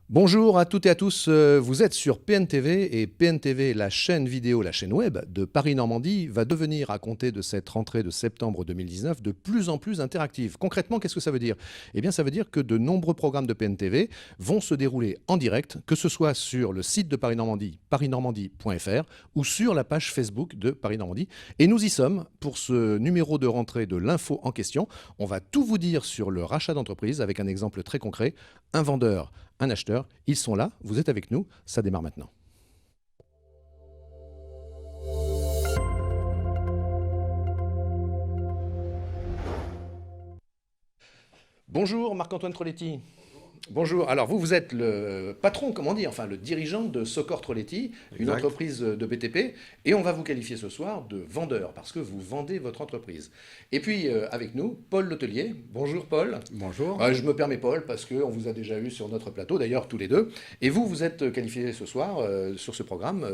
Bonjour à toutes et à tous, vous êtes sur PNTV et PNTV, la chaîne vidéo, la chaîne web de Paris-Normandie, va devenir, à compter de cette rentrée de septembre 2019, de plus en plus interactive. Concrètement, qu'est-ce que ça veut dire? Eh bien, ça veut dire que de nombreux programmes de PNTV vont se dérouler en direct, que ce soit sur le site de Paris-Normandie, parisnormandie.fr, ou sur la page Facebook de Paris-Normandie. Et nous y sommes pour ce numéro de rentrée de l'info en question. On va tout vous dire sur le rachat d'entreprise avec un exemple très concret. Un vendeur, un acheteur, ils sont là, vous êtes avec nous, ça démarre maintenant. Bonjour Marc-Antoine Troletti. Bonjour, alors vous êtes le patron, comment dire, enfin le dirigeant de Socor Troletti, une Exact. entreprise de BTP, et on va vous qualifier ce soir de vendeur, parce que vous vendez votre entreprise. Et puis avec nous, Paul Letellier. Bonjour Paul. Bonjour. Je me permets Paul, parce qu'on vous a déjà eu sur notre plateau, d'ailleurs tous les deux, et vous êtes qualifié ce soir sur ce programme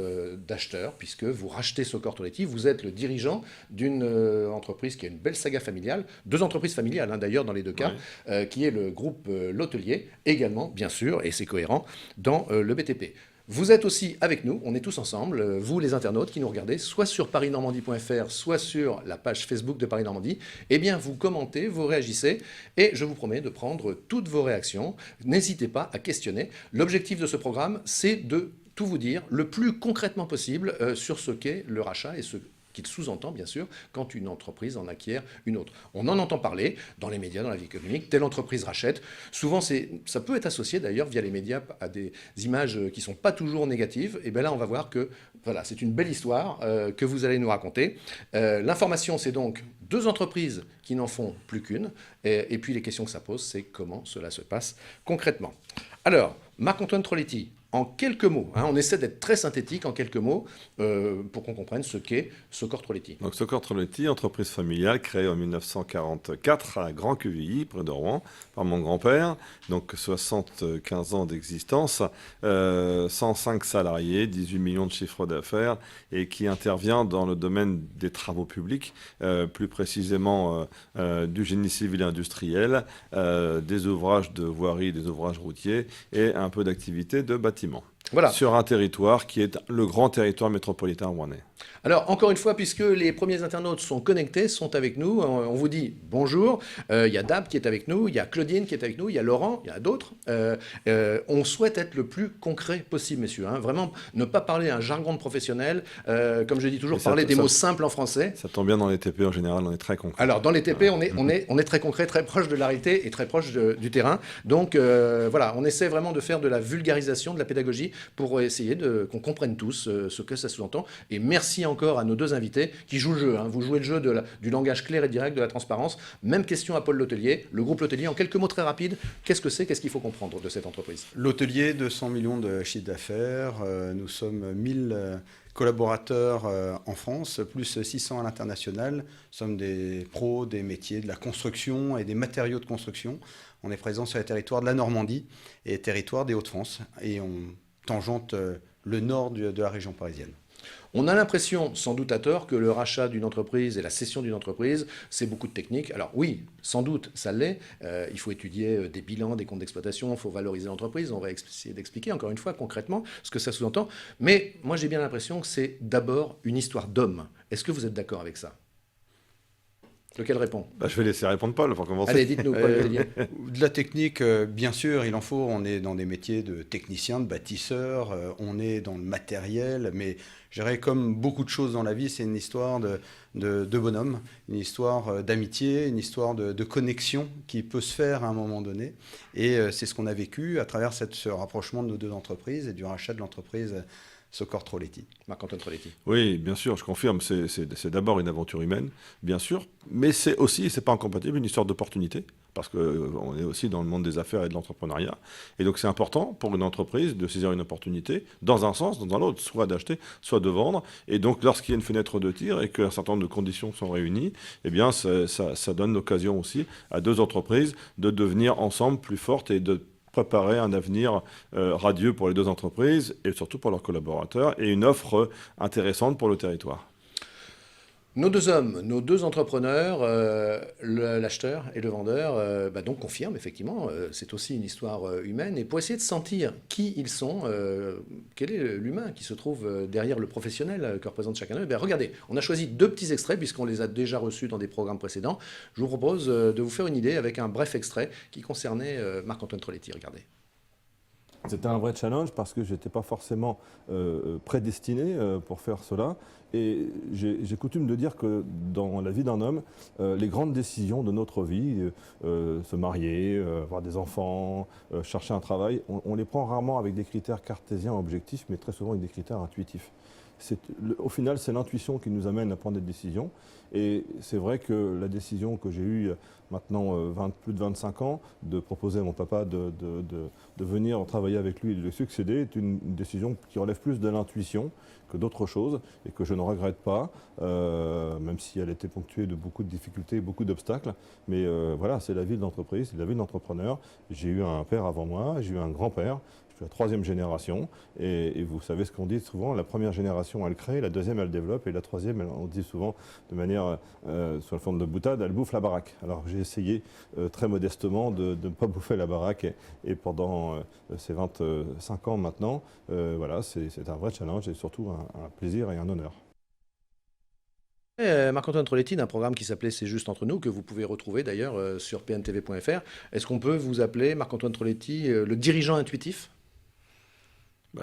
d'acheteur, puisque vous rachetez Socor Troletti, vous êtes le dirigeant d'une entreprise qui a une belle saga familiale, deux entreprises familiales hein, d'ailleurs dans les deux cas, Oui. qui est le groupe L'Hôtelier, également, bien sûr, et c'est cohérent, dans le BTP. Vous êtes aussi avec nous, on est tous ensemble, vous les internautes qui nous regardez, soit sur parisnormandie.fr, soit sur la page Facebook de Paris Normandie. Eh bien, vous commentez, vous réagissez, et je vous promets de prendre toutes vos réactions. N'hésitez pas à questionner. L'objectif de ce programme, c'est de tout vous dire le plus concrètement possible sur ce qu'est le rachat et ce qu'il sous-entend, bien sûr, quand une entreprise en acquiert une autre. On en entend parler dans les médias, dans la vie économique, telle entreprise rachète. Souvent, ça peut être associé d'ailleurs via les médias à des images qui ne sont pas toujours négatives. Et bien là, on va voir que voilà, c'est une belle histoire que vous allez nous raconter. L'information, c'est donc deux entreprises qui n'en font plus qu'une. Et puis les questions que ça pose, c'est comment cela se passe concrètement. Alors, Marc-Antoine Troletti, en quelques mots, hein, on essaie d'être très synthétique en quelques mots pour qu'on comprenne ce qu'est Socor Troletti. Donc Socor Troletti, entreprise familiale créée en 1944 à Grand Quevilly, près de Rouen, par mon grand-père. Donc 75 ans d'existence, 105 salariés, 18 millions de chiffre d'affaires et qui intervient dans le domaine des travaux publics, plus précisément du génie civil et industriel, des ouvrages de voirie, des ouvrages routiers et un peu d'activité de bâtiment. Voilà. Sur un territoire qui est le grand territoire métropolitain rouennais. Alors, encore une fois, puisque les premiers internautes sont connectés, sont avec nous, on vous dit bonjour. Il y a Dab qui est avec nous, il y a Claudine qui est avec nous, il y a Laurent, il y en a d'autres. On souhaite être le plus concret possible, messieurs. Hein. Vraiment, ne pas parler un jargon de professionnel. Comme je dis toujours, parler des mots simples en français. Ça tombe bien dans les TP en général, on est très concret. Alors, dans les TP, on est très concret, très proche de la réalité et très proche du terrain. Donc, voilà, on essaie vraiment de faire de la vulgarisation, de la pédagogie pour essayer qu'on comprenne tous ce que ça sous-entend. Et merci encore à nos deux invités qui jouent le jeu. Hein. Vous jouez le jeu du langage clair et direct, de la transparence. Même question à Paul Letellier. Le groupe Letellier, en quelques mots très rapides, qu'est-ce que c'est? Qu'est-ce qu'il faut comprendre de cette entreprise? L'hôtelier, 200 millions de chiffre d'affaires. Nous sommes 1000 collaborateurs en France, plus 600 à l'international. Nous sommes des pros des métiers de la construction et des matériaux de construction. On est présent sur les territoires de la Normandie et territoires des Hauts-de-France. Et on tangente le nord de la région parisienne. On a l'impression, sans doute à tort, que le rachat d'une entreprise et la cession d'une entreprise, c'est beaucoup de technique. Alors oui, sans doute, ça l'est. Il faut étudier des bilans, des comptes d'exploitation, il faut valoriser l'entreprise. On va essayer d'expliquer, encore une fois, concrètement, ce que ça sous-entend. Mais moi, j'ai bien l'impression que c'est d'abord une histoire d'homme. Est-ce que vous êtes d'accord avec ça? Lequel répond? Je vais laisser répondre Paul pour commencer. Allez, dites-nous, Paul Letellier. De la technique, bien sûr, il en faut. On est dans des métiers de techniciens, de bâtisseurs. On est dans le matériel. Mais je dirais, comme beaucoup de choses dans la vie, c'est une histoire de bonhomme, une histoire d'amitié, une histoire de connexion qui peut se faire à un moment donné. Et c'est ce qu'on a vécu à travers ce rapprochement de nos deux entreprises et du rachat de l'entreprise Socor Troletti. Marc-Antoine Troletti. Oui, bien sûr, je confirme, c'est d'abord une aventure humaine, bien sûr, mais c'est aussi, et c'est pas incompatible, une histoire d'opportunité, parce qu'on est aussi dans le monde des affaires et de l'entrepreneuriat. Et donc c'est important pour une entreprise de saisir une opportunité, dans un sens, dans un autre, soit d'acheter, soit de vendre. Et donc lorsqu'il y a une fenêtre de tir et qu'un certain nombre de conditions sont réunies, eh bien ça donne l'occasion aussi à deux entreprises de devenir ensemble plus fortes et de préparer un avenir radieux pour les deux entreprises et surtout pour leurs collaborateurs et une offre intéressante pour le territoire. Nos deux hommes, nos deux entrepreneurs, l'acheteur et le vendeur, donc confirment effectivement, c'est aussi une histoire humaine. Et pour essayer de sentir qui ils sont, quel est l'humain qui se trouve derrière le professionnel que représente chacun d'eux, regardez, on a choisi deux petits extraits puisqu'on les a déjà reçus dans des programmes précédents. Je vous propose de vous faire une idée avec un bref extrait qui concernait Marc-Antoine Troletti. Regardez. C'était un vrai challenge parce que je n'étais pas forcément prédestiné pour faire cela. Et j'ai coutume de dire que dans la vie d'un homme, les grandes décisions de notre vie, se marier, avoir des enfants, chercher un travail, on les prend rarement avec des critères cartésiens objectifs, mais très souvent avec des critères intuitifs. Au final, c'est l'intuition qui nous amène à prendre des décisions. Et c'est vrai que la décision que j'ai eue maintenant plus de 25 ans, de proposer à mon papa de venir travailler avec lui et de lui succéder, est une décision qui relève plus de l'intuition que d'autres choses et que je ne regrette pas, même si elle était ponctuée de beaucoup de difficultés, beaucoup d'obstacles. Mais voilà, c'est la vie de l'entreprise, c'est la vie de l'entrepreneur. J'ai eu un père avant moi, j'ai eu un grand-père. Je suis la troisième génération et vous savez ce qu'on dit souvent, la première génération elle crée, la deuxième elle développe et la troisième, on dit souvent de manière sous la forme de boutade, elle bouffe la baraque. Alors j'ai essayé très modestement de ne pas bouffer la baraque et pendant ces 25 ans maintenant, voilà, c'est un vrai challenge et surtout un plaisir et un honneur. Marc-Antoine Troletti d'un programme qui s'appelait C'est juste entre nous, que vous pouvez retrouver d'ailleurs sur pntv.fr. Est-ce qu'on peut vous appeler, Marc-Antoine Troletti, le dirigeant intuitif ?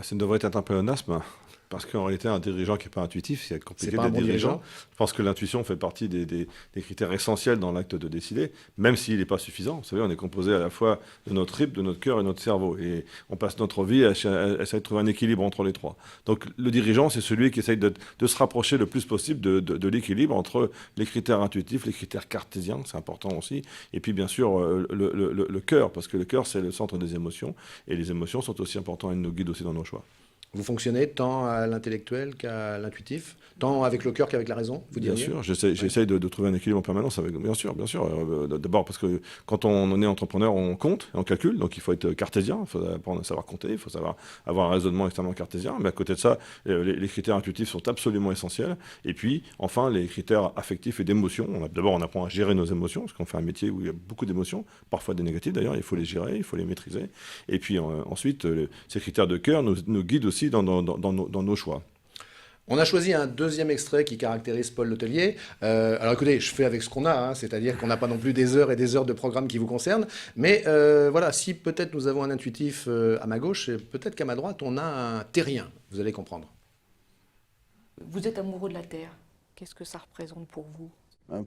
Ça devrait être un pléonasme, parce qu'en réalité, un dirigeant qui n'est pas intuitif, c'est compliqué pas un d'être bon dirigeant. dirigeant. Je pense que l'intuition fait partie des critères essentiels dans l'acte de décider, même s'il n'est pas suffisant. Vous savez, on est composé à la fois de notre tripes, de notre cœur et de notre cerveau. Et on passe notre vie à essayer de trouver un équilibre entre les trois. Donc le dirigeant, c'est celui qui essaye de se rapprocher le plus possible de l'équilibre entre les critères intuitifs, les critères cartésiens, c'est important aussi, et puis bien sûr le cœur, parce que le cœur, c'est le centre des émotions. Et les émotions sont aussi importantes et nous guident aussi dans nos choix. Vous fonctionnez tant à l'intellectuel qu'à l'intuitif, tant avec le cœur qu'avec la raison, vous diriez ? Bien sûr, j'essaye de trouver un équilibre en permanence. Bien sûr. D'abord parce que quand on est entrepreneur, on compte et on calcule, donc il faut être cartésien, il faut apprendre à savoir compter, il faut savoir avoir un raisonnement extrêmement cartésien. Mais à côté de ça, les critères intuitifs sont absolument essentiels. Et puis, enfin, les critères affectifs et d'émotion. D'abord, on apprend à gérer nos émotions, parce qu'on fait un métier où il y a beaucoup d'émotions, parfois des négatives d'ailleurs, il faut les gérer, il faut les maîtriser. Et puis ensuite, ces critères de cœur nous guident aussi dans nos choix. On a choisi un deuxième extrait qui caractérise Paul Letellier. Alors écoutez, je fais avec ce qu'on a, c'est-à-dire qu'on n'a pas non plus des heures et des heures de programme qui vous concernent. Mais voilà, si peut-être nous avons un intuitif à ma gauche, peut-être qu'à ma droite, on a un terrien. Vous allez comprendre. Vous êtes amoureux de la terre. Qu'est-ce que ça représente pour vous ?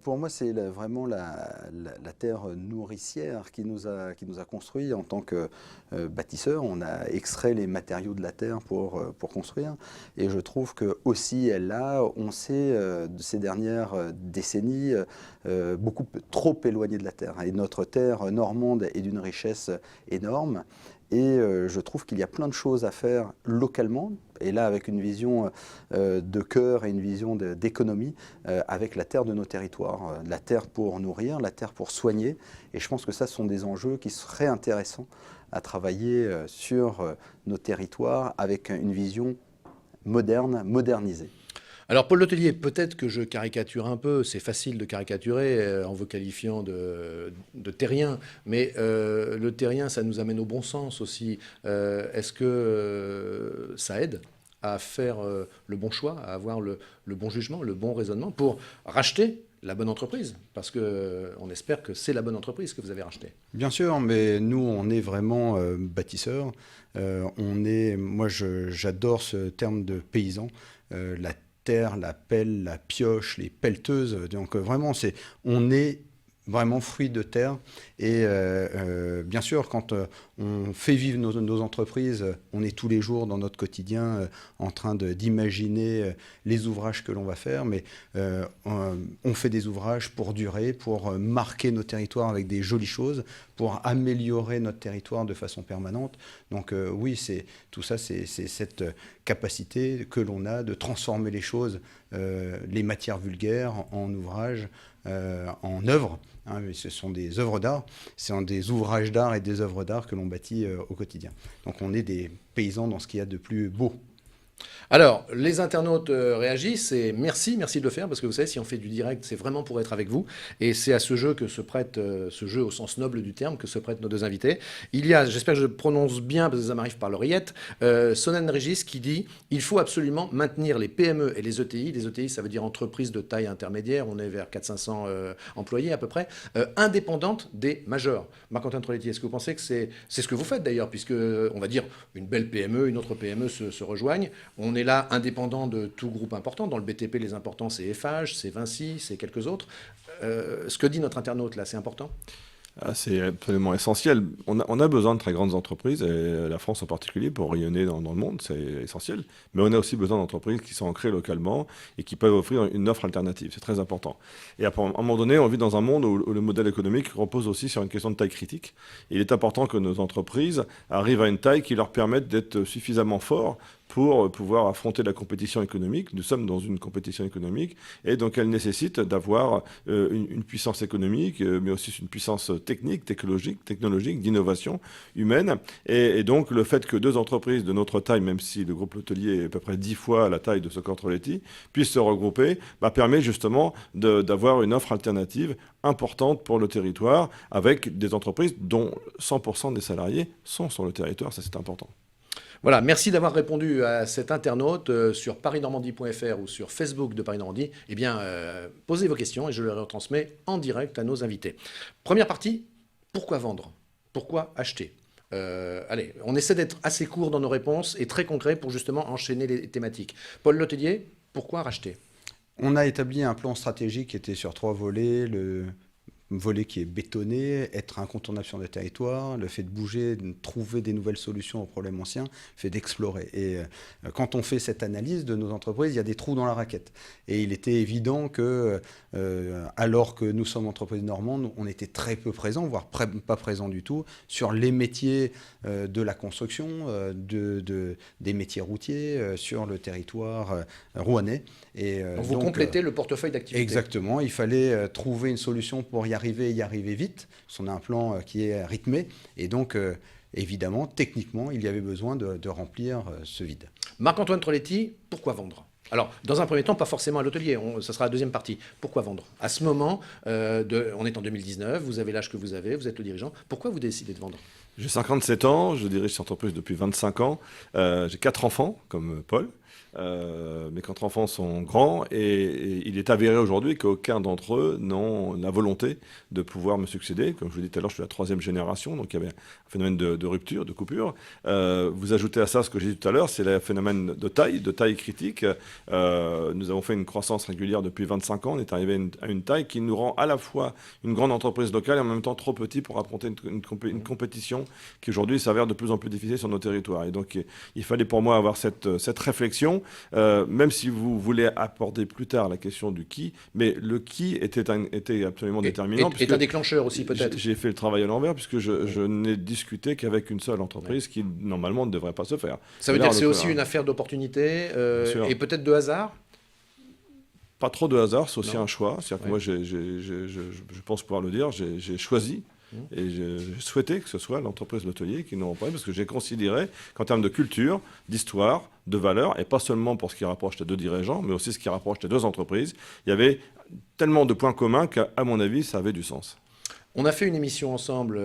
Pour moi, c'est vraiment la terre nourricière qui nous a construit en tant que bâtisseur. On a extrait les matériaux de la terre pour construire. Et je trouve que aussi là, on s'est, de ces dernières décennies, beaucoup trop éloigné de la terre. Et notre terre normande est d'une richesse énorme. Et je trouve qu'il y a plein de choses à faire localement, et là avec une vision de cœur et une vision d'économie, avec la terre de nos territoires. La terre pour nourrir, la terre pour soigner. Et je pense que ça, ce sont des enjeux qui seraient intéressants à travailler sur nos territoires avec une vision moderne, modernisée. Alors Paul Letellier, peut-être que je caricature un peu, c'est facile de caricaturer en vous qualifiant de terrien, mais le terrien, ça nous amène au bon sens aussi. Est-ce que ça aide à faire le bon choix, à avoir le bon jugement, le bon raisonnement pour racheter la bonne entreprise, parce qu'on espère que c'est la bonne entreprise que vous avez rachetée. Bien sûr, mais nous, on est vraiment bâtisseurs. Moi, j'adore ce terme de paysan. La terre, la pelle, la pioche, les pelleteuses. Donc vraiment, on est vraiment fruit de terre. Et bien sûr, quand on fait vivre nos entreprises, on est tous les jours dans notre quotidien en train d'imaginer les ouvrages que l'on va faire, mais on fait des ouvrages pour durer, pour marquer nos territoires avec des jolies choses, pour améliorer notre territoire de façon permanente. Donc oui, tout ça, c'est cette capacité que l'on a de transformer les choses, les matières vulgaires en ouvrages, en œuvres. Mais ce sont des œuvres d'art, ce sont des ouvrages d'art et des œuvres d'art que l'on bâtit au quotidien. Donc on est des paysans dans ce qu'il y a de plus beau. Alors, les internautes réagissent et merci de le faire parce que vous savez, si on fait du direct, c'est vraiment pour être avec vous et c'est à ce jeu que se prête, ce jeu au sens noble du terme, que se prêtent nos deux invités. Il y a, j'espère que je prononce bien parce que ça m'arrive par l'oreillette, Sonan Régis qui dit « Il faut absolument maintenir les PME et les ETI ». Les ETI, ça veut dire entreprises de taille intermédiaire, on est vers 400-500 employés à peu près, indépendantes des majors. Marc-Antoine Troletti, est-ce que vous pensez que c'est ce que vous faites d'ailleurs, puisque, on va dire, une belle PME, une autre PME se rejoignent. On est là indépendant de tout groupe important. Dans le BTP, les importants, c'est Eiffage, c'est Vinci, c'est quelques autres. Ce que dit notre internaute là, c'est important? C'est absolument essentiel. On a besoin de très grandes entreprises, et la France en particulier, pour rayonner dans le monde, c'est essentiel. Mais on a aussi besoin d'entreprises qui sont ancrées localement et qui peuvent offrir une offre alternative. C'est très important. Et à un moment donné, on vit dans un monde où le modèle économique repose aussi sur une question de taille critique. Et il est important que nos entreprises arrivent à une taille qui leur permette d'être suffisamment forts pour pouvoir affronter la compétition économique. Nous sommes dans une compétition économique et donc elle nécessite d'avoir une puissance économique, mais aussi une puissance technique, technologique, d'innovation humaine. Et donc le fait que deux entreprises de notre taille, même si le groupe L'Hôtelier est à peu près 10 fois la taille de Secor Troletti, puissent se regrouper, permet justement d'avoir une offre alternative importante pour le territoire avec des entreprises dont 100% des salariés sont sur le territoire. Ça, c'est important. Voilà, merci d'avoir répondu à cet internaute sur parisnormandie.fr ou sur Facebook de Paris Normandie. Eh bien, posez vos questions et je les retransmets en direct à nos invités. Première partie, pourquoi vendre? Pourquoi acheter? Allez, on essaie d'être assez court dans nos réponses et très concret pour justement enchaîner les thématiques. Paul L'Hôtelier, pourquoi racheter? On a établi un plan stratégique qui était sur 3 volets. Le volet qui est bétonné, être incontournable sur le territoire, le fait de bouger, de trouver des nouvelles solutions aux problèmes anciens, le fait d'explorer. Et quand on fait cette analyse de nos entreprises, il y a des trous dans la raquette. Et il était évident que, alors que nous sommes entreprises normandes, on était très peu présents, voire pas présents du tout, sur les métiers de la construction, des métiers routiers, sur le territoire rouennais. Et, donc vous complétez le portefeuille d'activité. Exactement, il fallait trouver une solution pour y arriver vite. On a un plan qui est rythmé et donc évidemment, techniquement, il y avait besoin de remplir ce vide. Marc-Antoine Troletti, pourquoi vendre? Alors, dans un premier temps, pas forcément à l'hôtelier, ça sera la deuxième partie. Pourquoi vendre? À ce moment, on est en 2019, vous avez l'âge que vous avez, vous êtes le dirigeant. Pourquoi vous décidez de vendre? J'ai 57 ans, je dirige cette entreprise depuis 25 ans. J'ai 4 enfants, comme Paul. Mes 4 enfants sont grands et il est avéré aujourd'hui qu'aucun d'entre eux n'ont la volonté de pouvoir me succéder. Comme je vous l'ai dit tout à l'heure, je suis la 3e génération, donc il y avait un phénomène de rupture, de coupure. Vous ajoutez à ça ce que j'ai dit tout à l'heure, c'est le phénomène de taille critique. Nous avons fait une croissance régulière depuis 25 ans. On est arrivé à une taille qui nous rend à la fois une grande entreprise locale et en même temps trop petit pour affronter une compétition qui aujourd'hui s'avère de plus en plus difficile sur nos territoires. Et donc il fallait pour moi avoir cette réflexion. Même si vous voulez aborder plus tard la question du qui, mais le qui était absolument déterminant. Et un déclencheur aussi peut-être. J'ai fait le travail à l'envers puisque je n'ai discuté qu'avec une seule entreprise qui normalement ne devrait pas se faire. Ça veut dire que c'est aussi une affaire d'opportunité et peut-être de hasard? Pas trop de hasard, c'est aussi un choix. C'est-à-dire que moi, je pense pouvoir le dire, j'ai choisi. Et je souhaitais que ce soit l'entreprise L'Hôtelier qui nous reprenne parce que j'ai considéré qu'en termes de culture, d'histoire, de valeur, et pas seulement pour ce qui rapproche les deux dirigeants, mais aussi ce qui rapproche les deux entreprises, il y avait tellement de points communs qu'à mon avis, ça avait du sens. On a fait une émission ensemble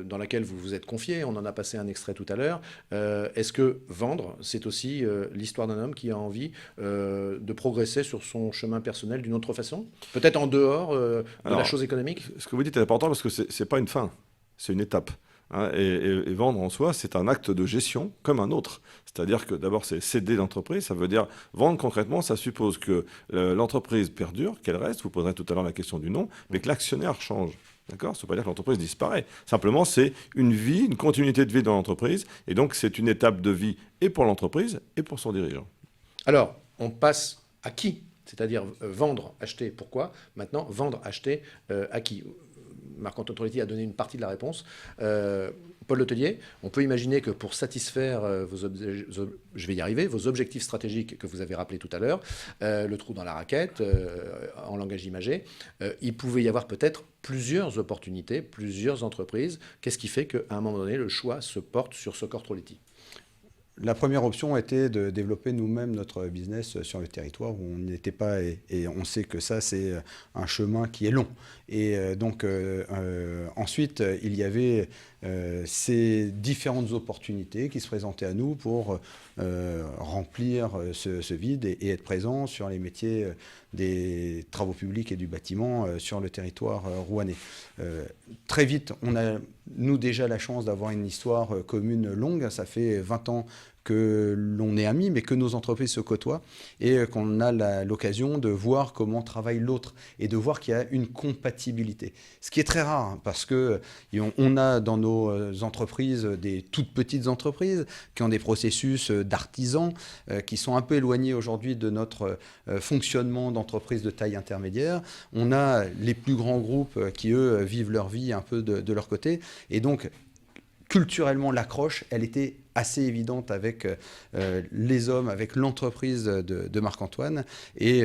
dans laquelle vous vous êtes confié, on en a passé un extrait tout à l'heure. Est-ce que vendre, c'est aussi l'histoire d'un homme qui a envie de progresser sur son chemin personnel d'une autre façon? Peut-être en dehors de la chose économique? Ce que vous dites est important parce que ce n'est pas une fin, c'est une étape. Hein, et vendre en soi, c'est un acte de gestion comme un autre. C'est-à-dire que d'abord, c'est céder l'entreprise. Ça veut dire vendre concrètement, ça suppose que l'entreprise perdure, qu'elle reste. Vous poserez tout à l'heure la question du nom, mais que l'actionnaire change. D'accord? Ça ne veut pas dire que l'entreprise disparaît. Simplement, c'est une vie, une continuité de vie dans l'entreprise. Et donc, c'est une étape de vie et pour l'entreprise et pour son dirigeant. Alors, on passe à qui? C'est-à-dire vendre, acheter, pourquoi? Maintenant, vendre, acheter, à qui? Marc-Antoine Troletti a donné une partie de la réponse. Paul L'Hôtelier, on peut imaginer que pour satisfaire je vais y arriver, vos objectifs stratégiques que vous avez rappelés tout à l'heure, le trou dans la raquette, en langage imagé, il pouvait y avoir peut-être plusieurs opportunités, plusieurs entreprises. Qu'est-ce qui fait qu'à un moment donné, le choix se porte sur Secor Troletti? la première option était de développer nous-mêmes notre business sur le territoire où on n'était pas, et on sait que ça, c'est un chemin qui est long. Et donc, ensuite, il y avait ces différentes opportunités qui se présentaient à nous pour remplir ce vide et être présent sur les métiers des travaux publics et du bâtiment sur le territoire rouennais. Très vite, on a, nous, déjà la chance d'avoir une histoire commune longue. Ça fait 20 ans que l'on est amis, mais que nos entreprises se côtoient et qu'on a l'occasion de voir comment travaille l'autre et de voir qu'il y a une compatibilité. Ce qui est très rare, hein, parce qu'on a dans nos entreprises des toutes petites entreprises qui ont des processus d'artisans qui sont un peu éloignés aujourd'hui de notre fonctionnement d'entreprise de taille intermédiaire. On a les plus grands groupes qui, eux, vivent leur vie un peu de leur côté. Et donc, culturellement, l'accroche, elle était assez évidente avec les hommes, avec l'entreprise de Marc-Antoine. Et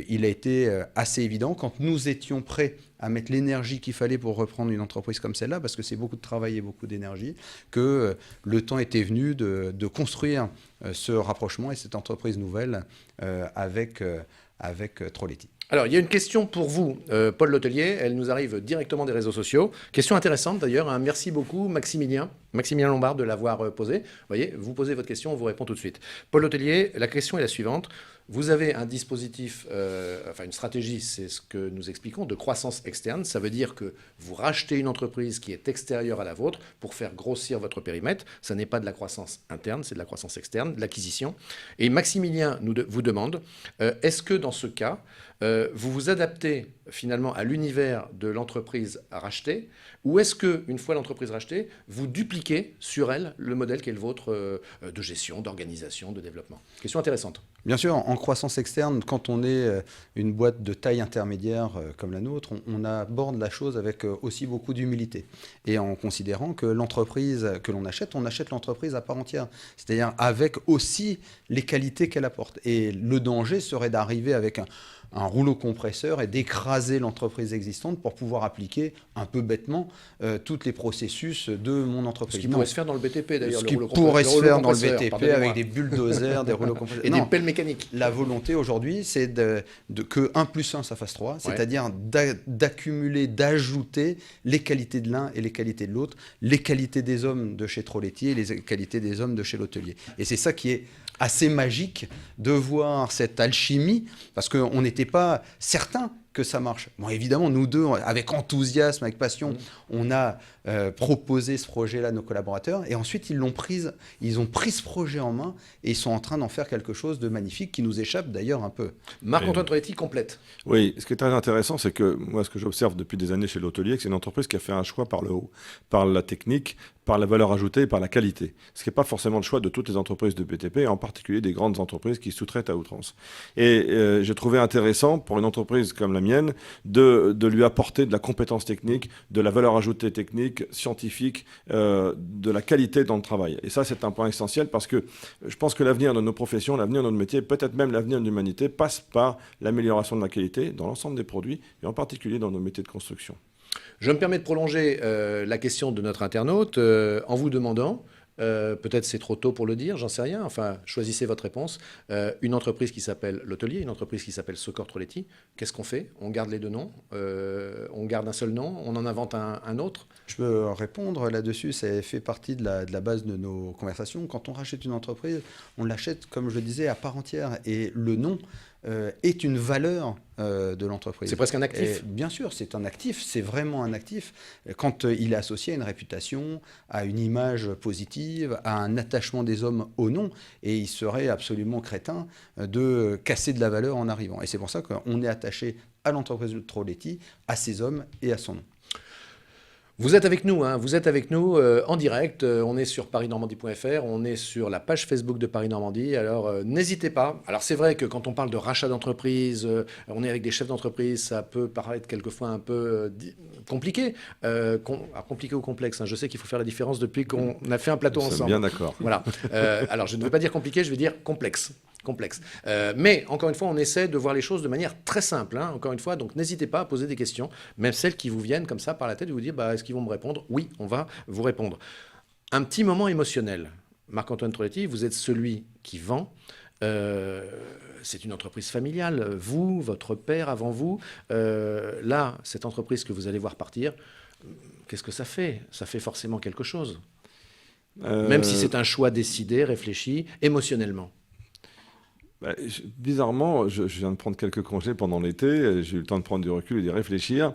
il a été assez évident quand nous étions prêts à mettre l'énergie qu'il fallait pour reprendre une entreprise comme celle-là, parce que c'est beaucoup de travail et beaucoup d'énergie, que le temps était venu de construire ce rapprochement et cette entreprise nouvelle avec Troletti. Alors, il y a une question pour vous, Paul L'Hôtelier. Elle nous arrive directement des réseaux sociaux. Question intéressante d'ailleurs. Hein. Merci beaucoup, Maximilien Lombard, de l'avoir posée. Vous voyez, vous posez votre question, on vous répond tout de suite. Paul L'Hôtelier, la question est la suivante. Vous avez un dispositif, une stratégie, c'est ce que nous expliquons, de croissance externe. Ça veut dire que vous rachetez une entreprise qui est extérieure à la vôtre pour faire grossir votre périmètre. Ça n'est pas de la croissance interne, c'est de la croissance externe, de l'acquisition. Et Maximilien vous demande, est-ce que dans ce cas, vous vous adaptez finalement à l'univers de l'entreprise rachetée, ou est-ce qu'une fois l'entreprise rachetée, vous dupliquez sur elle le modèle qui est le vôtre de gestion, d'organisation, de développement? Question intéressante. Bien sûr, en croissance externe, quand on est une boîte de taille intermédiaire comme la nôtre, on aborde la chose avec aussi beaucoup d'humilité. Et en considérant que l'entreprise que l'on achète, on achète l'entreprise à part entière. C'est-à-dire avec aussi les qualités qu'elle apporte. Et le danger serait d'arriver avec un rouleau compresseur et d'écraser l'entreprise existante pour pouvoir appliquer un peu bêtement tous les processus de mon entreprise. Ce qui pourrait se faire dans le BTP d'ailleurs. Ce qui pourrait se faire dans le BTP avec des bulldozers, des rouleaux compresseurs. Et des pelles mécaniques. La volonté aujourd'hui, c'est que 1 plus 1, ça fasse 3, c'est-à-dire d'accumuler, d'ajouter les qualités de l'un et les qualités de l'autre, les qualités des hommes de chez Troletti et les qualités des hommes de chez L'Hôtelier. Et c'est ça qui est assez magique de voir cette alchimie, parce qu'on n'était pas certain que ça marche. Bon, évidemment, nous deux, avec enthousiasme, avec passion, on a proposé ce projet-là à nos collaborateurs, et ensuite ils ont pris ce projet en main, et ils sont en train d'en faire quelque chose de magnifique, qui nous échappe d'ailleurs un peu. Marc-Antoine Troletti complète. Oui, ce qui est très intéressant, c'est que moi, ce que j'observe depuis des années chez L'Hôtelier, c'est une entreprise qui a fait un choix par le haut, par la technique, par la valeur ajoutée et par la qualité. Ce qui n'est pas forcément le choix de toutes les entreprises de BTP, et en particulier des grandes entreprises qui sous-traitent à outrance. Et j'ai trouvé intéressant, pour une entreprise comme la mienne, de lui apporter de la compétence technique, de la valeur ajoutée technique, scientifique, de la qualité dans le travail. Et ça, c'est un point essentiel, parce que je pense que l'avenir de nos professions, l'avenir de notre métier, peut-être même l'avenir de l'humanité, passe par l'amélioration de la qualité dans l'ensemble des produits, et en particulier dans nos métiers de construction. Je me permets de prolonger la question de notre internaute en vous demandant, peut-être c'est trop tôt pour le dire, j'en sais rien, enfin choisissez votre réponse, une entreprise qui s'appelle L'Hôtelier, une entreprise qui s'appelle Socor Troletti, qu'est-ce qu'on fait? On garde les deux noms, on garde un seul nom, on en invente un autre? Je peux répondre là-dessus, ça fait partie de la base de nos conversations. Quand on rachète une entreprise, on l'achète, comme je le disais, à part entière, et le nom est une valeur de l'entreprise. C'est presque un actif. Et bien sûr, c'est un actif, c'est vraiment un actif. Quand il est associé à une réputation, à une image positive, à un attachement des hommes au nom, et il serait absolument crétin de casser de la valeur en arrivant. Et c'est pour ça qu'on est attaché à l'entreprise de Troletti, à ses hommes et à son nom. Vous êtes avec nous, hein, vous êtes avec nous en direct. On est sur parisnormandie.fr, on est sur la page Facebook de Paris Normandie. Alors n'hésitez pas. Alors c'est vrai que quand on parle de rachat d'entreprise, on est avec des chefs d'entreprise, ça peut paraître quelquefois un peu compliqué. Compliqué ou complexe, hein. Je sais qu'il faut faire la différence depuis qu'on a fait un plateau ensemble. Bien d'accord. Voilà. Alors je ne veux pas dire compliqué, je vais dire complexe. Mais encore une fois, on essaie de voir les choses de manière très simple. Hein, encore une fois, donc n'hésitez pas à poser des questions, même celles qui vous viennent comme ça par la tête et vous dire est-ce qu'ils vont me répondre? Oui, on va vous répondre. Un petit moment émotionnel. Marc-Antoine Troletti, vous êtes celui qui vend. C'est une entreprise familiale. Vous, votre père avant vous, là, cette entreprise que vous allez voir partir, qu'est-ce que ça fait? Ça fait forcément quelque chose. Même si c'est un choix décidé, réfléchi, émotionnellement. Bizarrement, je viens de prendre quelques congés pendant l'été, j'ai eu le temps de prendre du recul et d'y réfléchir.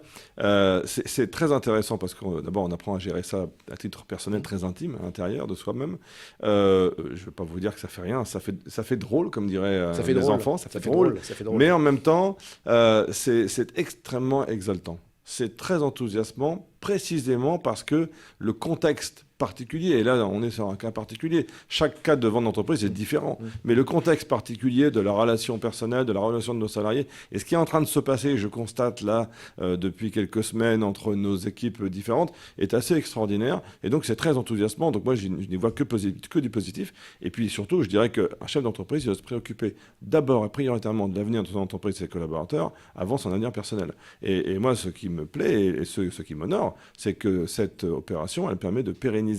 C'est très intéressant parce que d'abord on apprend à gérer ça à titre personnel très intime, à l'intérieur de soi-même. Je ne vais pas vous dire que ça fait rien, ça fait drôle comme diraient les enfants, ça fait drôle. Mais en même temps, c'est extrêmement exaltant. C'est très enthousiasmant, précisément parce que le contexte particulier, et là on est sur un cas particulier, chaque cas de vente d'entreprise est différent, mais le contexte particulier de la relation personnelle, de la relation de nos salariés, et ce qui est en train de se passer, je constate là, depuis quelques semaines entre nos équipes différentes, est assez extraordinaire, et donc c'est très enthousiasmant, donc moi je n'y vois que du positif, et puis surtout je dirais qu'un chef d'entreprise il doit se préoccuper d'abord et prioritairement de l'avenir de son entreprise et de ses collaborateurs, avant son avenir personnel. Et moi ce qui me plaît, et ce qui m'honore, c'est que cette opération, elle permet de pérenniser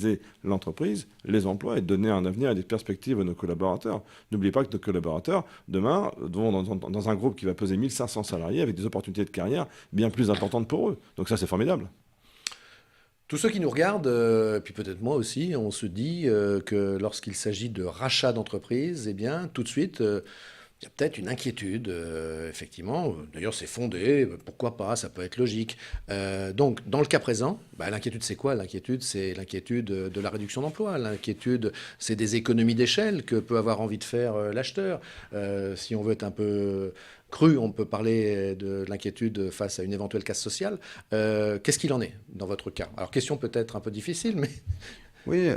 l'entreprise, les emplois et de donner un avenir et des perspectives à nos collaborateurs. N'oubliez pas que nos collaborateurs, demain, vont dans un groupe qui va peser 1500 salariés avec des opportunités de carrière bien plus importantes pour eux. Donc ça, c'est formidable. Tous ceux qui nous regardent, puis peut-être moi aussi, on se dit que lorsqu'il s'agit de rachat d'entreprise, eh bien, tout de suite, il y a peut-être une inquiétude, effectivement. D'ailleurs, c'est fondé, pourquoi pas, ça peut être logique. Donc, dans le cas présent, l'inquiétude, c'est quoi? L'inquiétude, c'est l'inquiétude de la réduction d'emploi. L'inquiétude, c'est des économies d'échelle que peut avoir envie de faire l'acheteur. Si on veut être un peu cru, on peut parler de l'inquiétude face à une éventuelle casse sociale. Qu'est-ce qu'il en est dans votre cas? Alors, question peut-être un peu difficile, mais... Oui,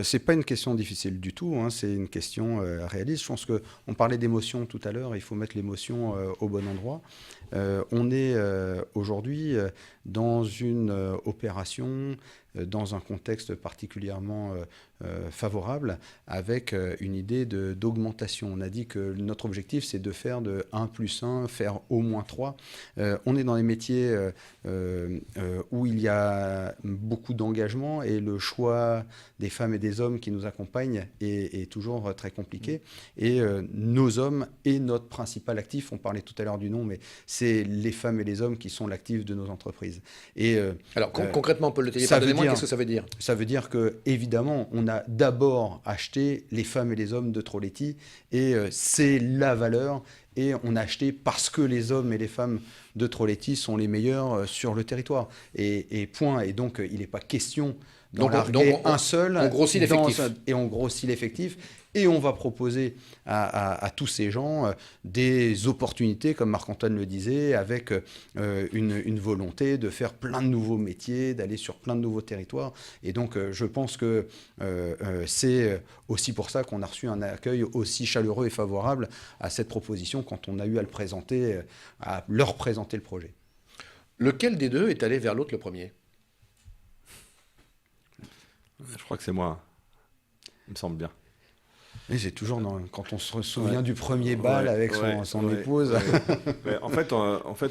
c'est pas une question difficile du tout, hein, c'est une question réaliste. Je pense qu'on parlait d'émotion tout à l'heure, il faut mettre l'émotion au bon endroit. On est aujourd'hui dans une opération, dans un contexte particulièrement favorable, avec une idée d'augmentation. On a dit que notre objectif, c'est de faire de 1 + 1, faire au moins 3. On est dans des métiers où il y a beaucoup d'engagement et le choix des femmes et des hommes qui nous accompagnent est toujours très compliqué. Et nos hommes et notre principal actif, on parlait tout à l'heure du nom, mais c'est les femmes et les hommes qui sont l'actif de nos entreprises. Et, alors concrètement, Paul Letellier, pardonnez-moi, qu'est-ce que ça veut dire? Ça veut dire que, évidemment, on a d'abord acheté les femmes et les hommes de Troletti, et c'est la valeur, et on a acheté parce que les hommes et les femmes de Troletti sont les meilleurs sur le territoire. Et point. Et donc, il n'est pas question d'en larguer un seul. On grossit l'effectif. Et on grossit l'effectif. Et on va proposer à tous ces gens des opportunités, comme Marc-Antoine le disait, avec une volonté de faire plein de nouveaux métiers, d'aller sur plein de nouveaux territoires. Et donc, je pense que c'est aussi pour ça qu'on a reçu un accueil aussi chaleureux et favorable à cette proposition quand on a eu à le présenter, à leur présenter le projet. Lequel des deux est allé vers l'autre le premier? Je crois que c'est moi. Il me semble bien. Et c'est toujours quand on se souvient du premier bal avec son épouse. Ouais. En fait,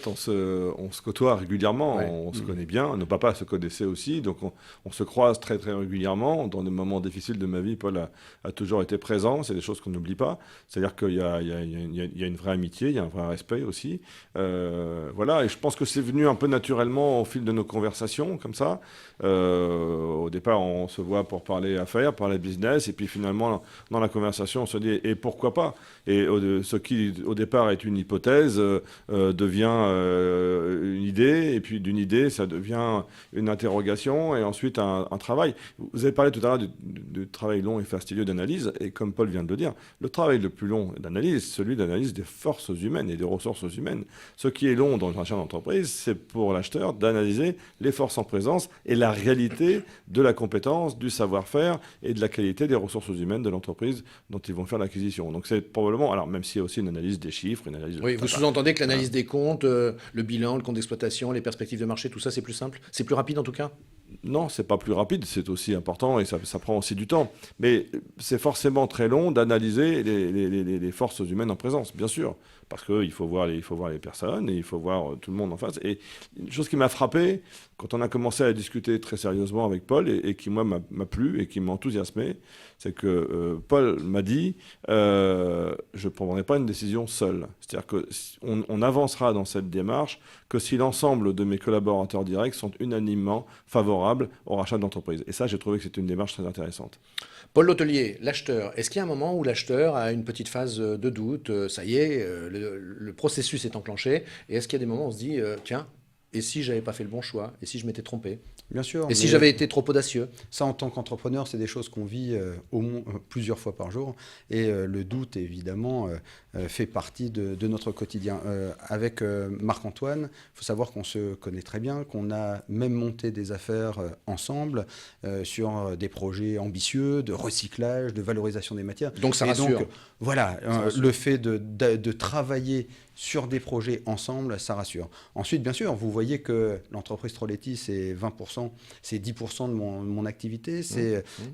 on se côtoie régulièrement, on se connaît bien. Nos papas se connaissaient aussi, donc on se croise très très régulièrement. Dans des moments difficiles de ma vie, Paul a toujours été présent. C'est des choses qu'on n'oublie pas. C'est-à-dire qu'il y a une vraie amitié, il y a un vrai respect aussi. Voilà, et je pense que c'est venu un peu naturellement au fil de nos conversations, comme ça. Au départ, on se voit pour parler affaires, parler business, et puis finalement, dans la conversation, on se dit et pourquoi pas, et ce qui au départ est une hypothèse devient une idée, et puis d'une idée ça devient une interrogation et ensuite un travail. Vous avez parlé tout à l'heure du travail long et fastidieux d'analyse, et comme Paul vient de le dire, le travail le plus long d'analyse, celui d'analyse des forces humaines et des ressources humaines. Ce qui est long dans une chaîne d'entreprise, c'est pour l'acheteur d'analyser les forces en présence et la réalité de la compétence, du savoir-faire et de la qualité des ressources humaines de l'entreprise dont ils vont faire l'acquisition. Donc c'est probablement, alors même s'il y a aussi une analyse des chiffres, une analyse... Oui, vous sous-entendez que l'analyse des comptes, le bilan, le compte d'exploitation, les perspectives de marché, tout ça c'est plus simple? C'est plus rapide en tout cas? Non, c'est pas plus rapide, c'est aussi important et ça prend aussi du temps. Mais c'est forcément très long d'analyser les forces humaines en présence, bien sûr. Parce qu'il faut voir les personnes et il faut voir tout le monde en face. Et une chose qui m'a frappé, quand on a commencé à discuter très sérieusement avec Paul et qui, moi, m'a plu et qui m'a enthousiasmé, c'est que Paul m'a dit je ne prendrai pas une décision seul. C'est-à-dire qu'on avancera dans cette démarche que si l'ensemble de mes collaborateurs directs sont unanimement favorables au rachat de l'entreprise. Et ça, j'ai trouvé que c'était une démarche très intéressante. Paul L'Hôtelier, l'acheteur, est-ce qu'il y a un moment où l'acheteur a une petite phase de doute, ça y est, le processus est enclenché, et est-ce qu'il y a des moments où on se dit, tiens, et si j'avais pas fait le bon choix, et si je m'étais trompé, Bien sûr. et si j'avais été trop audacieux? Ça, en tant qu'entrepreneur, c'est des choses qu'on vit au moins plusieurs fois par jour. Et le doute, évidemment, fait partie de notre quotidien. Avec Marc-Antoine, il faut savoir qu'on se connaît très bien, qu'on a même monté des affaires ensemble sur des projets ambitieux de recyclage, de valorisation des matières. Donc ça rassure. Donc, voilà, le fait de travailler sur des projets ensemble, ça rassure. Ensuite, bien sûr, vous voyez que l'entreprise Troletti, c'est 20%, c'est 10% de mon activité.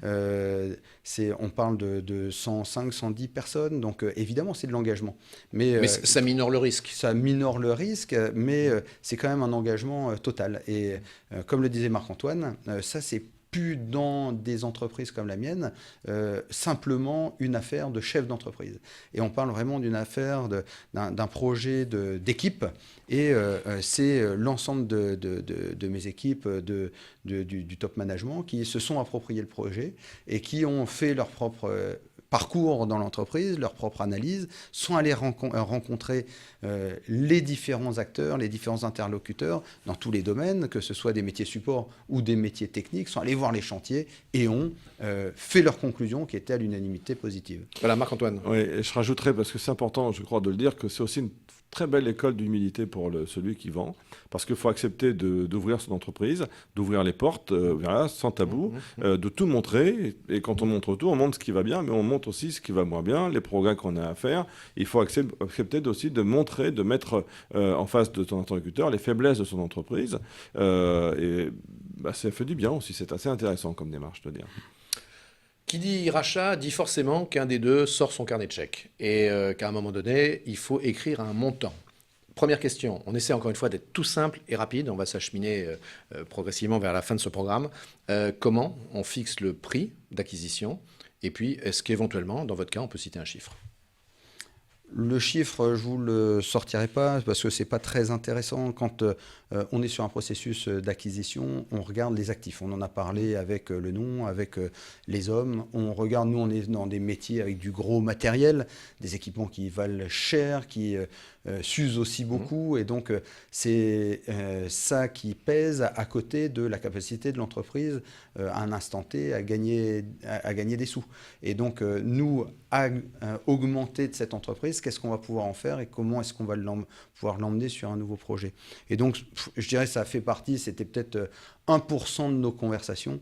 On parle de 105, 110 personnes. Donc, évidemment, c'est de l'engagement. Mais ça minore le risque. Ça minore le risque, mais c'est quand même un engagement total. Et comme le disait Marc-Antoine, ça, c'est plus dans des entreprises comme la mienne, simplement une affaire de chef d'entreprise. Et on parle vraiment d'une affaire, d'un projet d'équipe. Et c'est l'ensemble de mes équipes du top management qui se sont appropriés le projet et qui ont fait leur propre parcours dans l'entreprise, leur propre analyse, sont allés rencontrer les différents acteurs, les différents interlocuteurs dans tous les domaines, que ce soit des métiers support ou des métiers techniques, sont allés voir les chantiers et ont fait leurs conclusions qui étaient à l'unanimité positive. Voilà, Marc-Antoine. Oui, et je rajouterais, parce que c'est important, je crois, de le dire, que c'est aussi une très belle école d'humilité pour celui qui vend, parce qu'il faut accepter d'ouvrir son entreprise, d'ouvrir les portes, voilà, sans tabou, de tout montrer. Et quand on montre tout, on montre ce qui va bien, mais on montre aussi ce qui va moins bien, les progrès qu'on a à faire. Il faut accepter aussi de montrer, de mettre en face de ton interlocuteur les faiblesses de son entreprise. Et ça fait du bien aussi, c'est assez intéressant comme démarche, je dois dire. Qui dit rachat dit forcément qu'un des deux sort son carnet de chèques et qu'à un moment donné, il faut écrire un montant. Première question, on essaie encore une fois d'être tout simple et rapide, on va s'acheminer progressivement vers la fin de ce programme. Comment on fixe le prix d'acquisition? Et puis, est-ce qu'éventuellement, dans votre cas, on peut citer un chiffre? Le chiffre, je ne vous le sortirai pas parce que ce n'est pas très intéressant. Quand on est sur un processus d'acquisition, on regarde les actifs. On en a parlé avec le nom, avec les hommes. On regarde, nous, on est dans des métiers avec du gros matériel, des équipements qui valent cher, qui s'usent aussi beaucoup. Et donc, c'est ça qui pèse à côté de la capacité de l'entreprise à un instant T à gagner des sous. Et donc, nous, augmenter de cette entreprise, qu'est-ce qu'on va pouvoir en faire et comment est-ce qu'on va pouvoir l'emmener sur un nouveau projet. Et donc, je dirais que ça fait partie, c'était peut-être 1% de nos conversations,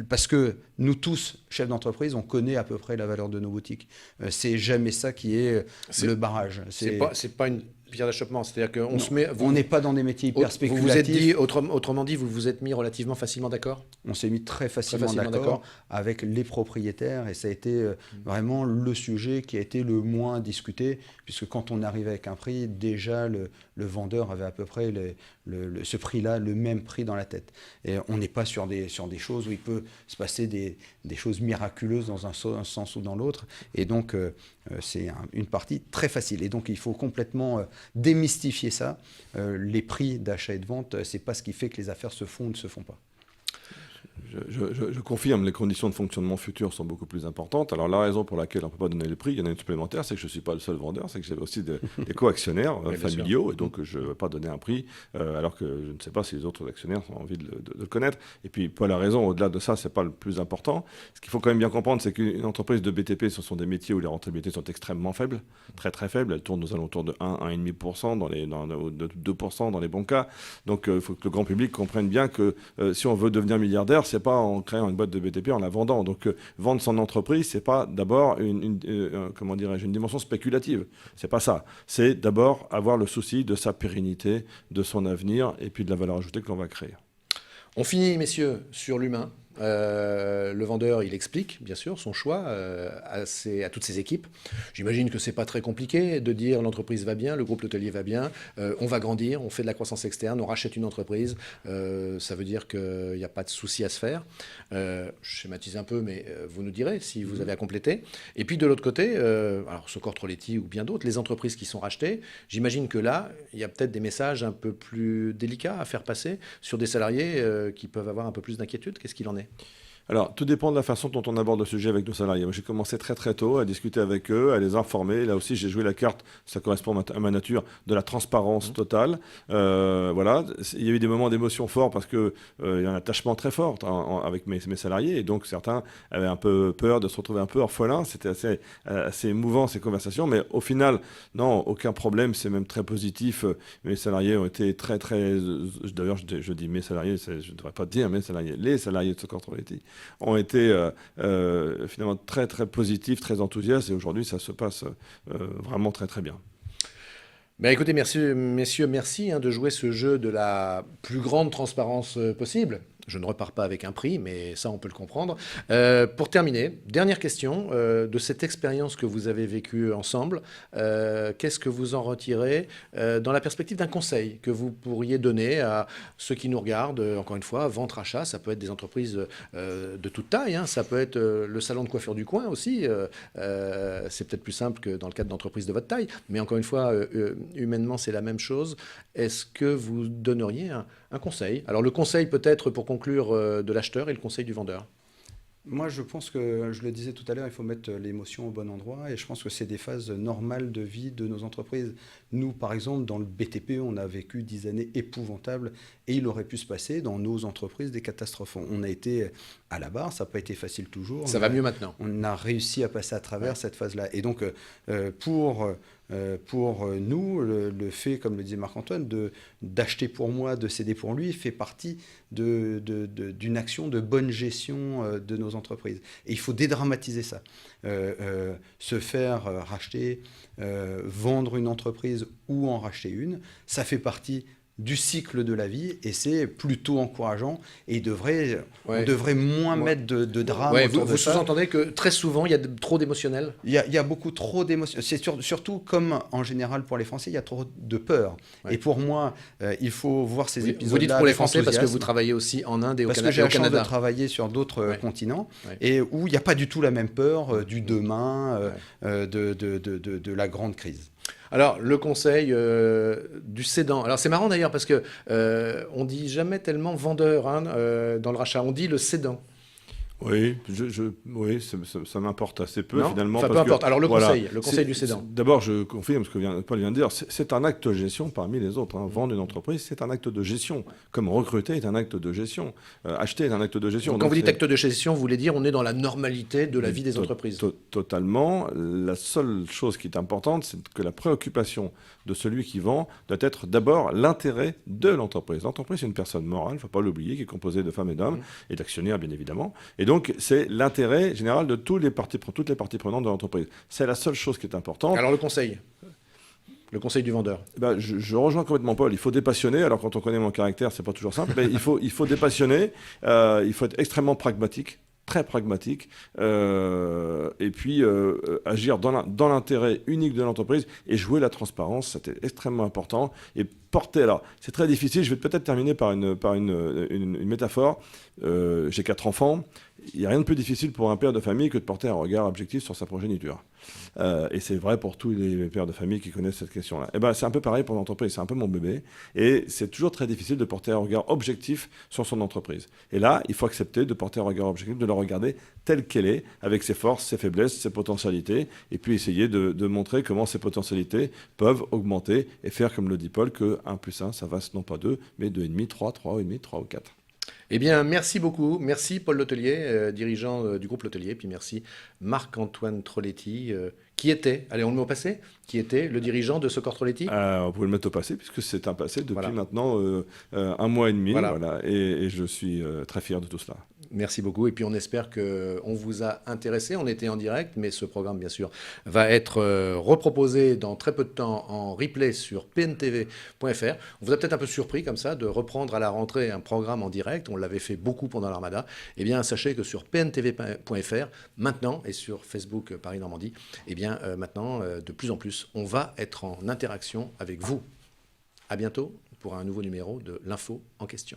parce que nous tous, chefs d'entreprise, on connaît à peu près la valeur de nos boutiques. C'est jamais ça qui est le barrage. C'est pas une pierre d'achoppement, c'est-à-dire qu'on se met... On n'est pas dans des métiers hyper spéculatifs. Vous vous êtes dit, autrement dit, vous vous êtes mis relativement facilement d'accord? On s'est mis très facilement d'accord avec les propriétaires et ça a été vraiment le sujet qui a été le moins discuté, puisque quand on arrivait avec un prix, déjà le vendeur avait à peu près ce prix-là, le même prix dans la tête. Et on n'est pas sur des choses où il peut se passer des choses miraculeuses dans un sens ou dans l'autre. Et donc, c'est une partie très facile. Et donc, il faut complètement démystifier ça. Les prix d'achat et de vente, ce n'est pas ce qui fait que les affaires se font ou ne se font pas. Je confirme, les conditions de fonctionnement futures sont beaucoup plus importantes. Alors la raison pour laquelle on ne peut pas donner le prix, il y en a une supplémentaire, c'est que je ne suis pas le seul vendeur, c'est que j'ai aussi des co-actionnaires familiaux, et donc je ne veux pas donner un prix, alors que je ne sais pas si les autres actionnaires ont envie de le connaître. Et puis Paul a raison, au-delà de ça, ce n'est pas le plus important. Ce qu'il faut quand même bien comprendre, c'est qu'une entreprise de BTP, ce sont des métiers où les rentabilités sont extrêmement faibles, très très faibles, elles tournent aux alentours de 1, 1,5%, de 2% dans les bons cas. Donc il faut que le grand public comprenne bien que si on veut devenir milliardaire, c'est pas en créant une boîte de BTP, en la vendant. Donc vendre son entreprise, c'est pas d'abord une dimension spéculative. C'est pas ça. C'est d'abord avoir le souci de sa pérennité, de son avenir et puis de la valeur ajoutée que l'on va créer. On finit, messieurs, sur l'humain. Le vendeur, il explique, bien sûr, son choix à toutes ses équipes. J'imagine que ce n'est pas très compliqué de dire l'entreprise va bien, le groupe hôtelier va bien, on va grandir, on fait de la croissance externe, on rachète une entreprise. Ça veut dire qu'il n'y a pas de souci à se faire. Je schématise un peu, mais vous nous direz si vous avez à compléter. Et puis de l'autre côté, alors Socor Troletti ou bien d'autres, les entreprises qui sont rachetées, j'imagine que là, il y a peut-être des messages un peu plus délicats à faire passer sur des salariés qui peuvent avoir un peu plus d'inquiétude. Qu'est-ce qu'il en est ? Alors, tout dépend de la façon dont on aborde le sujet avec nos salariés. Moi, j'ai commencé très très tôt à discuter avec eux, à les informer. Là aussi, j'ai joué la carte, ça correspond à ma nature, de la transparence totale. Voilà. Il y a eu des moments d'émotion forts parce qu'il y a un attachement très fort avec mes salariés. Et donc, certains avaient un peu peur de se retrouver un peu orphelins. C'était assez émouvant, ces conversations. Mais au final, non, aucun problème. C'est même très positif. Mes salariés ont été très, très... D'ailleurs, je dis mes salariés, je ne devrais pas dire mes salariés. Les salariés de Socor Troletti ont été finalement très très positifs, très enthousiastes, et aujourd'hui ça se passe vraiment très très bien. Ben écoutez, messieurs, merci de jouer ce jeu de la plus grande transparence possible. Je ne repars pas avec un prix, mais ça, on peut le comprendre. Pour terminer, dernière question. De cette expérience que vous avez vécue ensemble, qu'est-ce que vous en retirez dans la perspective d'un conseil que vous pourriez donner à ceux qui nous regardent? Encore une fois, vente, rachat, ça peut être des entreprises de toute taille. Hein, ça peut être le salon de coiffure du coin aussi. C'est peut-être plus simple que dans le cadre d'entreprises de votre taille. Mais encore une fois, humainement, c'est la même chose. Est-ce que vous donneriez un conseil? Alors le conseil peut-être pour conclure de l'acheteur et le conseil du vendeur. Moi, je pense que, je le disais tout à l'heure, il faut mettre l'émotion au bon endroit et je pense que c'est des phases normales de vie de nos entreprises. Nous, par exemple, dans le BTP, on a vécu 10 années épouvantables et il aurait pu se passer dans nos entreprises des catastrophes. On a été à la barre, ça n'a pas été facile toujours. Ça va mieux maintenant. On a réussi à passer à travers cette phase-là. Et donc, pour nous, le fait, comme le disait Marc-Antoine, d'acheter pour moi, de céder pour lui, fait partie d'une action de bonne gestion de nos entreprises. Et il faut dédramatiser ça. Se faire racheter, vendre une entreprise ou en racheter une, ça fait partie du cycle de la vie et c'est plutôt encourageant et on devrait moins mettre de drame autour de ça. Vous sous-entendez que très souvent il y a trop d'émotionnel? Il y a beaucoup trop d'émotions. C'est surtout comme en général pour les Français, il y a trop de peur. Ouais. Et pour moi, il faut voir ces épisodes-là. Vous dites pour les Français parce que vous travaillez aussi en Inde et au Canada. Parce que j'ai la chance de travailler sur d'autres continents et où il n'y a pas du tout la même peur du demain, de la grande crise. Alors, le conseil du cédant. Alors, c'est marrant d'ailleurs parce que on dit jamais tellement vendeur dans le rachat. On dit le cédant. Oui, oui, ça m'importe assez peu finalement. Enfin, peu importe. Alors le conseil du cédant. D'abord, je confirme ce que Paul vient de dire. C'est un acte de gestion parmi les autres. Vendre une entreprise, c'est un acte de gestion. Comme recruter est un acte de gestion. Acheter est un acte de gestion. Donc, quand vous dites acte de gestion, vous voulez dire on est dans la normalité de la vie des entreprises. Totalement. La seule chose qui est importante, c'est que la préoccupation de celui qui vend doit être d'abord l'intérêt de l'entreprise. L'entreprise, c'est une personne morale, il ne faut pas l'oublier, qui est composée de femmes et d'hommes et d'actionnaires, bien évidemment. Et donc, c'est l'intérêt général de toutes les parties prenantes de l'entreprise. C'est la seule chose qui est importante. Alors, le conseil du vendeur. Je rejoins complètement Paul. Il faut dépassionner. Alors, quand on connaît mon caractère, c'est pas toujours simple, mais il faut dépassionner. Il faut être extrêmement pragmatique. Très pragmatique, et puis agir dans l'intérêt unique de l'entreprise et jouer la transparence, c'était extrêmement important. Et porter, alors c'est très difficile, je vais peut-être terminer par une métaphore. J'ai 4 enfants, il n'y a rien de plus difficile pour un père de famille que de porter un regard objectif sur sa progéniture. Et c'est vrai pour tous les pères de famille qui connaissent cette question-là. Et c'est un peu pareil pour l'entreprise, c'est un peu mon bébé. Et c'est toujours très difficile de porter un regard objectif sur son entreprise. Et là, il faut accepter de porter un regard objectif, de la regarder telle qu'elle est, avec ses forces, ses faiblesses, ses potentialités, et puis essayer de montrer comment ces potentialités peuvent augmenter et faire, comme le dit Paul, que 1 plus 1, ça va non pas 2, mais 2,5, 3, 3,5, 3 ou 4. Eh bien, merci beaucoup. Merci Paul L'Hôtelier, dirigeant du groupe L'Hôtelier. Puis merci Marc-Antoine Troletti, qui était, allez, on le met au passé, qui était le dirigeant de Secours Troletti. Vous pouvez le mettre au passé, puisque c'est un passé depuis Voilà. maintenant 1 mois et demi. Voilà. Voilà. Et je suis très fier de tout cela. Merci beaucoup. Et puis on espère qu'on vous a intéressé. On était en direct, mais ce programme, bien sûr, va être reproposé dans très peu de temps en replay sur pntv.fr. On vous a peut-être un peu surpris comme ça de reprendre à la rentrée un programme en direct. On l'avait fait beaucoup pendant l'Armada. Eh bien, sachez que sur pntv.fr, maintenant, et sur Facebook Paris Normandie, eh bien, maintenant, de plus en plus, on va être en interaction avec vous. À bientôt pour un nouveau numéro de l'Info en question.